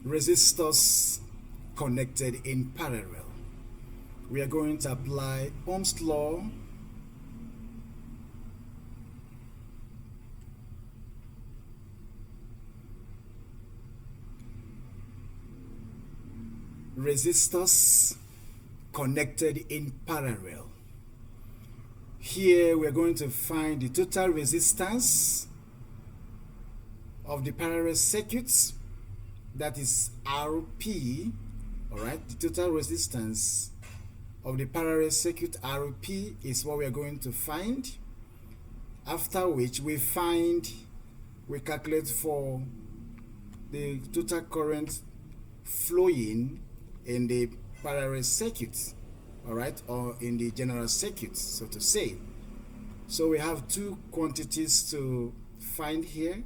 resistors connected in parallel. We are going to apply Ohm's law. Resistors connected in parallel. Here we are going to find the total resistance of the parallel circuits, that is Rp. Alright, the total resistance of the parallel circuit Rp is what we are going to find, after which we calculate for the total current flowing in the parallel circuit, alright, or in the general circuit, so to say. So we have two quantities to find here,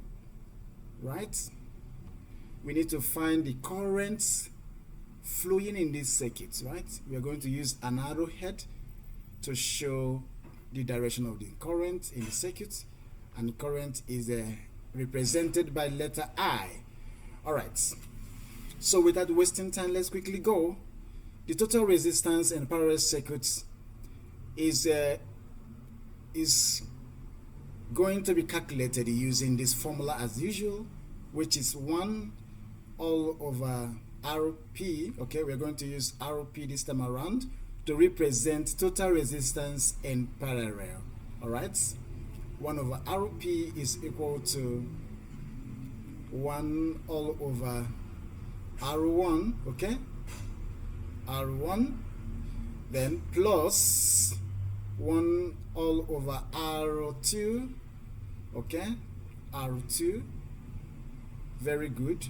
right? We need to find the current flowing in this circuit, right? We are going to use an arrowhead to show the direction of the current in the circuit, and the current is represented by letter I. Alright, so without wasting time, let's quickly go. The total resistance in parallel circuits is going to be calculated using this formula as usual, which is 1 all over Rp. Okay, we're going to use Rp this time around to represent total resistance in parallel. Alright, 1 over Rp is equal to 1 all over R1, okay, R1, then plus 1 all over R2, okay, R2, very good,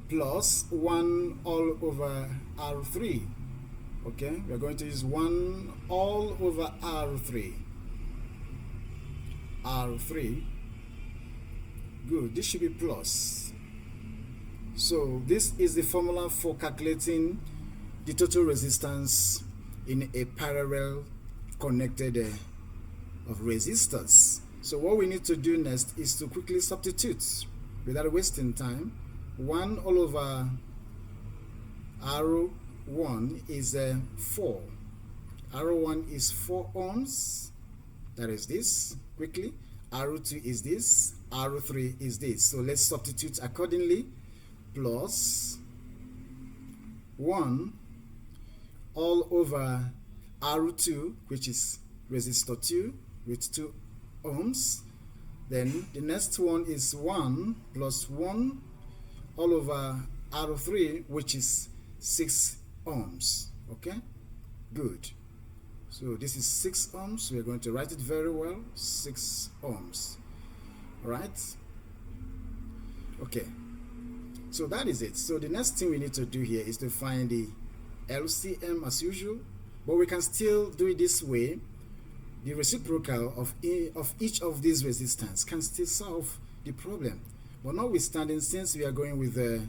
plus 1 all over R3, okay, we are going to use 1 all over R3, R3, good, this should be plus. So this is the formula for calculating the total resistance in a parallel connected of resistors. So what we need to do next is to quickly substitute without wasting time. 1 all over R1 is 4. R1 is 4 ohms. That is this. Quickly. R2 is this. R3 is this. So let's substitute accordingly. Plus 1 all over R2, which is resistor 2 with 2 ohms. Then the next one is 1 plus 1 all over R3, which is 6 ohms. Okay, good. So this is 6 ohms. We are going to write it very well. 6 ohms. All right. Okay. So that is it. So the next thing we need to do here is to find the LCM as usual, but we can still do it this way. The reciprocal of each of these resistance can still solve the problem. But notwithstanding, since we are going with the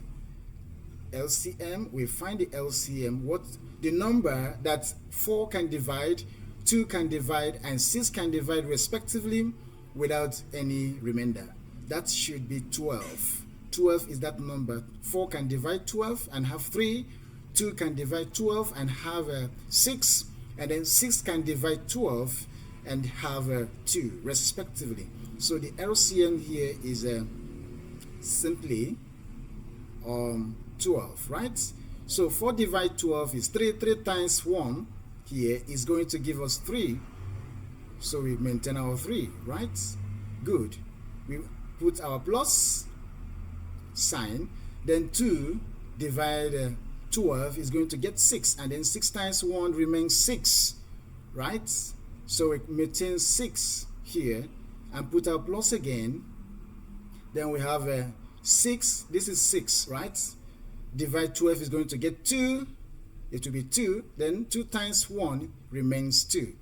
LCM, we find the LCM, what the number that 4 can divide, 2 can divide, and 6 can divide respectively without any remainder. That should be 12. 12 is that number. 4 can divide 12 and have 3. 2 can divide 12 and have 6. And then 6 can divide 12 and have 2 respectively. So the LCM here is simply 12, right? So 4 divide 12 is 3. 3 times 1 here is going to give us 3. So we maintain our 3, right? Good. We put our plus sign. Then 2 divide 12 is going to get 6. And then 6 times 1 remains 6, right? So we maintain 6 here and put our plus again. Then we have 6. This is 6, right? Divide 12 is going to get 2. It will be 2. Then 2 times 1 remains 2.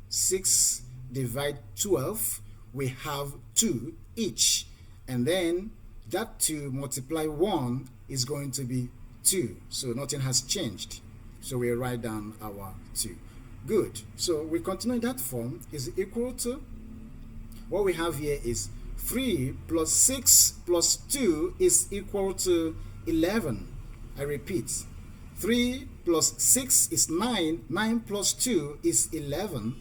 6 divide 12. We have 2 each. And then that 2 multiply 1 is going to be 2. So nothing has changed. So we write down our 2. Good. So we continue in that form is equal to, what we have here is 3 plus 6 plus 2 is equal to 11. I repeat, 3 plus 6 is 9. 9 plus 2 is 11.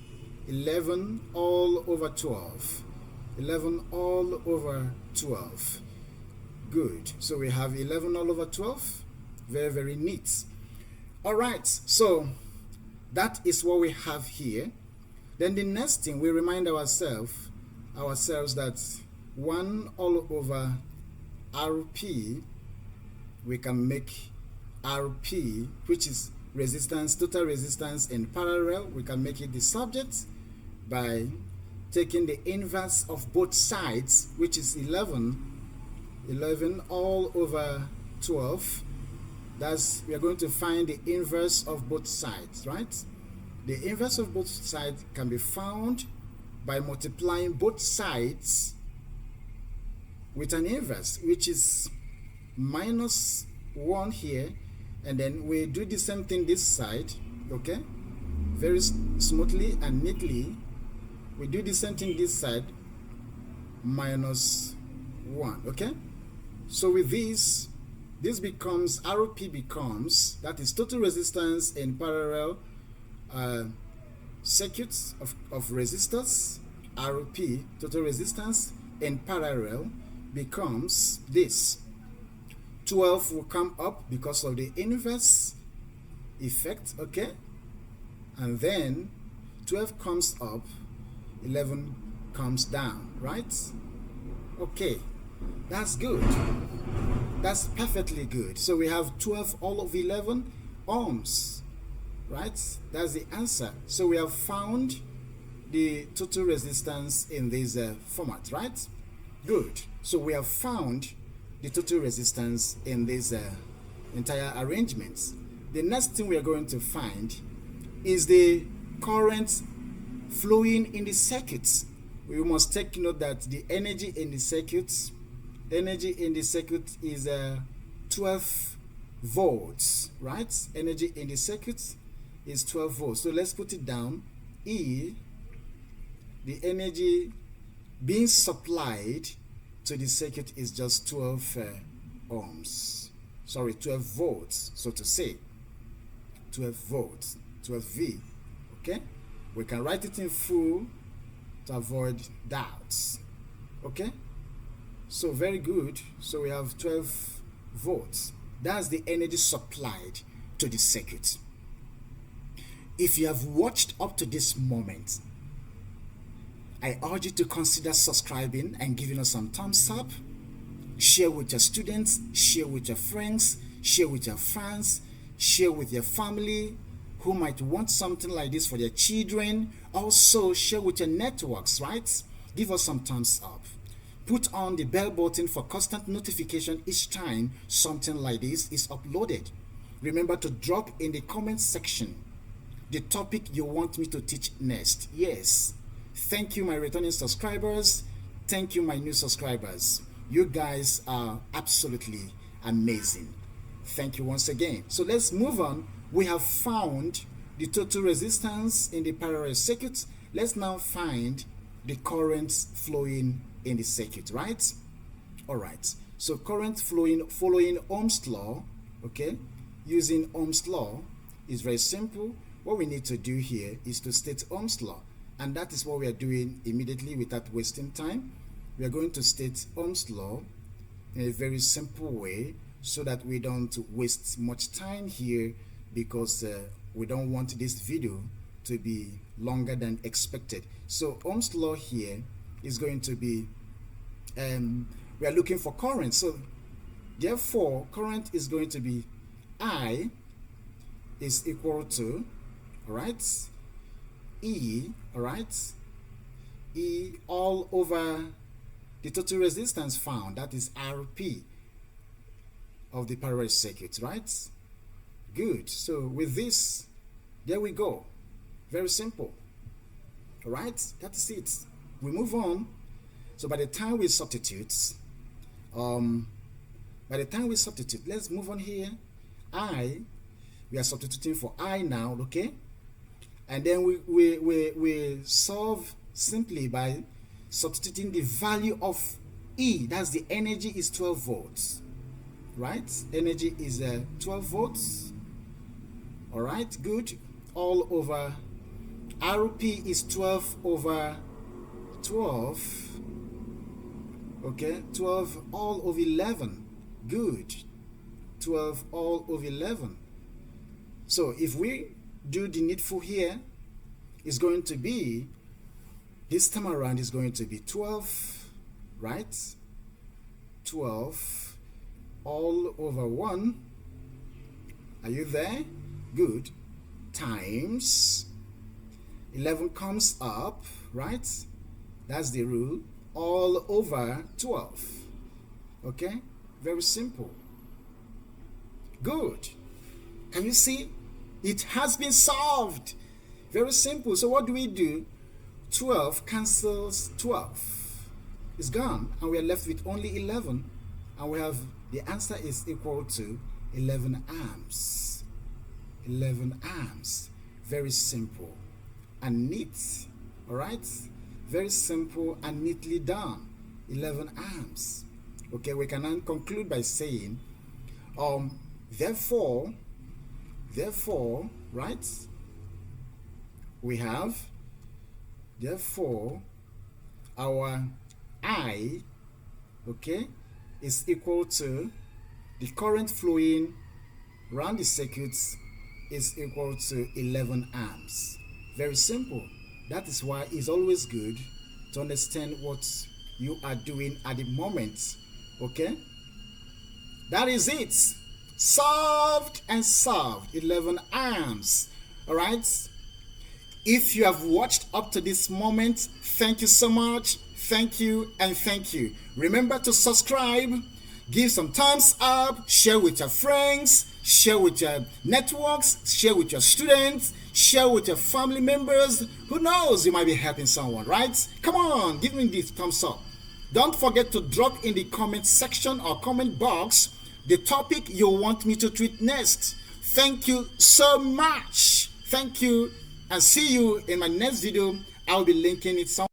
11 all over 12. 11 all over 12. Good. So we have 11 all over 12. Very, very neat. All right. So that is what we have here. Then the next thing, we remind ourselves that 1 all over RP, we can make RP, which is resistance, total resistance in parallel. We can make it the subject by taking the inverse of both sides, which is 11 all over 12. We are going to find the inverse of both sides, right? The inverse of both sides can be found by multiplying both sides with an inverse, which is minus 1 here, and then we do the same thing this side, okay? Very smoothly and neatly. We do the same thing this side, minus 1, okay? So with this becomes, RP becomes, that is total resistance in parallel circuits of resistors. RP, total resistance in parallel, becomes this. 12 will come up because of the inverse effect, okay? And then 12 comes up, 11 comes down, right? Okay, that's good. That's perfectly good. So we have 12 all of 11 ohms, right? That's the answer. So we have found the total resistance in this format, right? Good. So we have found the total resistance in this entire arrangement. The next thing we are going to find is the current flowing in the circuit. We must take note that the energy in the circuit is 12 volts, right? Energy in the circuit is 12 volts. So let's put it down. E, the energy being supplied to the circuit is just 12 ohms. Sorry, 12 volts, so to say. 12 volts, 12 V. Okay? We can write it in full to avoid doubts. Okay? So very good. So we have 12 volts. That's the energy supplied to the circuit. If you have watched up to this moment, I urge you to consider subscribing and giving us some thumbs up. Share with your students, share with your friends, share with your fans, share with your family who might want something like this for their children. Also, share with your networks, right? Give us some thumbs up. Put on the bell button for constant notification each time something like this is uploaded. Remember to drop in the comment section the topic you want me to teach next. Yes. Thank you, my returning subscribers. Thank you, my new subscribers. You guys are absolutely amazing. Thank you once again. So let's move on. We have found the total resistance in the parallel circuit. Let's now find the current flowing in the circuit, right? All right. So current flowing following Ohm's law, okay? Using Ohm's law is very simple. What we need to do here is to state Ohm's law. And that is what we are doing immediately without wasting time. We are going to state Ohm's law in a very simple way so that we don't waste much time here, because we don't want this video to be longer than expected. So Ohm's law here is going to be, we are looking for current. So therefore, current is going to be I is equal to, all right, E, all right, E all over the total resistance found, that is RP of the parallel circuit, right? Good. So with this, there we go. Very simple. All right, that's it. We move on. So by the time we substitute, let's move on here. We are substituting for I now, okay? And then we solve simply by substituting the value of E. That's the energy is 12 volts. right? Energy is 12 volts. All right, good. All over RP is 12 over 12. Okay, 12 all over 11. Good. 12 all over 11. So if we do the needful here, it's going to be, this time around is going to be 12, right? 12 all over 1. Are you there? Good. Times 11 comes up, right? That's the rule. All over 12. Okay? Very simple. Good. Can you see? It has been solved. Very simple. So what do? 12 cancels 12. It's gone. And we are left with only 11. And we have, the answer is equal to 11 amps. 11 amps. Very simple and neat. All right? Very simple and neatly done. 11 amps. Okay, we can then conclude by saying, therefore, right? We have, therefore, our I, okay, is equal to the current flowing around the circuits is equal to 11 amps. Very simple. That is why it's always good to understand what you are doing at the moment. Okay? That is it. Solved and solved. 11 amps. Alright? If you have watched up to this moment, thank you so much. Thank you and thank you. Remember to subscribe, give some thumbs up, share with your friends, share with your networks, share with your students, share with your family members. Who knows, you might be helping someone, right? Come on, give me this thumbs up. Don't forget to drop in the comment section or comment box the topic you want me to treat next. Thank you so much. Thank you, and see you in my next video. I'll be linking it somewhere.